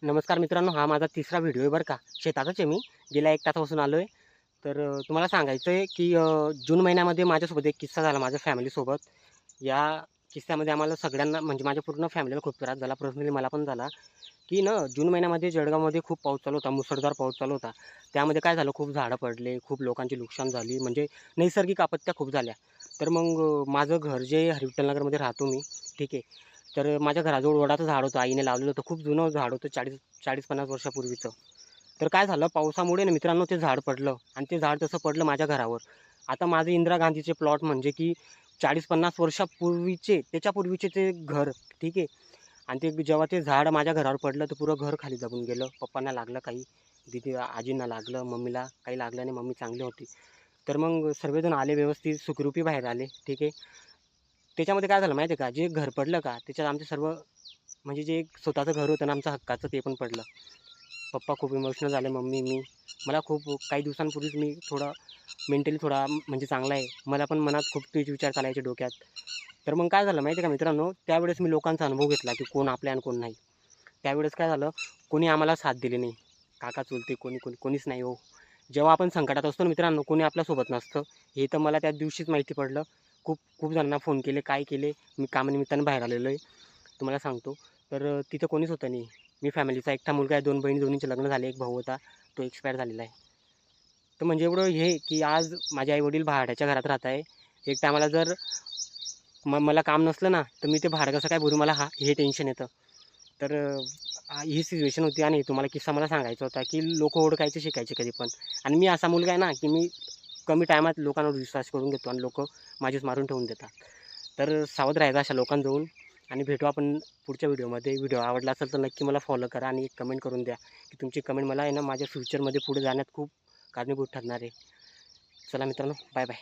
नमस्कार मित्रांनो, हा माझा तिसरा व्हिडिओ आहे बरं का. शेतातच आहे मी. गेल्या 1 तासापासून आलो आहे. तर तुम्हाला सांगायचं आहे की जून महिन्यामध्ये माझ्यासोबत एक किस्सा झाला माझ्या फॅमिलीसोबत. या किस्स्यामध्ये आम्हाला सगळ्यांना म्हणजे माझ्या पूर्ण फॅमिलीला खूप त्रास झाला. पर्सनली मला पण झाला, की ना जून महिन्यामध्ये जळगावमध्ये खूप पाऊस चालू होता, मुसळधार पाऊस चालू होता. त्यामध्ये काय झालं, खूप झाडं पडले, खूप लोकांची नुकसान झाली, म्हणजे नैसर्गिक आपत्त्या खूप झाल्या. तर मग माझं घर जे हरिविठ्ठलनगरमध्ये राहतो मी, ठीक आहे. तर माझ्या घराजवळ वडाचं झाड होतं, आईने लावलेलं होतं. खूप जुनं झाड होतं, 40-50 वर्षापूर्वीचं. तर काय झालं, पावसामुळे ना मित्रांनो ते झाड पडलं आणि ते झाड तसं पडलं माझ्या घरावर. आता माझे इंदिरा गांधीचे प्लॉट म्हणजे की 40-50 वर्षापूर्वीचे, त्याच्यापूर्वीचे ते घर, ठीक आहे. आणि ते जेव्हा ते झाड माझ्या घरावर पडलं, तर पुरं घर खाली दबून गेलं. पप्पांना लागलं काही, आजींना लागलं, मम्मीला काही लागलं नाही, मम्मी चांगली होती. तर मग सर्वजण आले, व्यवस्थित सुखरूपी बाहेर आले, ठीक आहे. त्याच्यामध्ये काय झालं माहिती आहे का, जे घर पडलं का, त्याच्यात आमचे सर्व म्हणजे जे एक स्वतःचं घर होतं ना आमचं हक्काचं, ते पण पडलं. पप्पा खूप इमोशनल झाले, मम्मी, मी. मला खूप काही दिवसांपूर्वीच मी थोडा मेंटली थोडा म्हणजे चांगला आहे. मला पण मनात खूप तेच विचार चालायचे डोक्यात. तर मग काय झालं माहिती आहे का मित्रांनो, त्यावेळेस मी लोकांचा अनुभव घेतला, की कोण आपले आणि कोण नाही. त्यावेळेस काय झालं, कोणी आम्हाला साथ दिली नाही. काका, चुलते कोणीच नाही हो. जेव्हा आपण संकटात असतो ना मित्रांनो, कोणी आपल्यासोबत नसतं. हे तर मला त्या दिवशीच माहिती पडलं. खूप खूप जणांना फोन केले, काय केले. मी कामानिमित्तानं बाहेर आलेलो आहे. तुम्हाला सांगतो. तर तिथं कोणीच होतं नाही. मी फॅमिलीचा एकटा मुलगा आहे. 2 बहिणी, दोन्हींचे लग्न झाले. एक भाऊ होता, तो एक्सपायर झालेला आहे. तर म्हणजे एवढं हे, की आज माझे आई-वडील भाड्याच्या घरात राहत आहे. एक टायमाला जर मला काम नसलं ना, तर मी ते भाडं कसं काय भरू, मला हे टेन्शन येतं. तर ही सिच्युएशन होती आणि तुम्हाला किस्सा मला सांगायचा होता, की लोकं ओळखायचे शिकायचे कधी पण. आणि मी असा मुलगा आहे ना, की मी कमी टायमात लोकांवर विश्वास करून घेतो आणि लोकं माझीच मारून ठेवून देतात. तर सावध राहायचं अशा लोकांजवळून. आणि भेटू आपण पुढच्या व्हिडिओमध्ये. व्हिडिओ आवडला असेल तर नक्की मला फॉलो करा आणि एक कमेंट करून द्या, की तुमची कमेंट मला आहे ना माझ्या फ्युचरमध्ये पुढे जाण्यात खूप कारणीभूत ठरणार आहे. चला मित्रांनो, बाय बाय.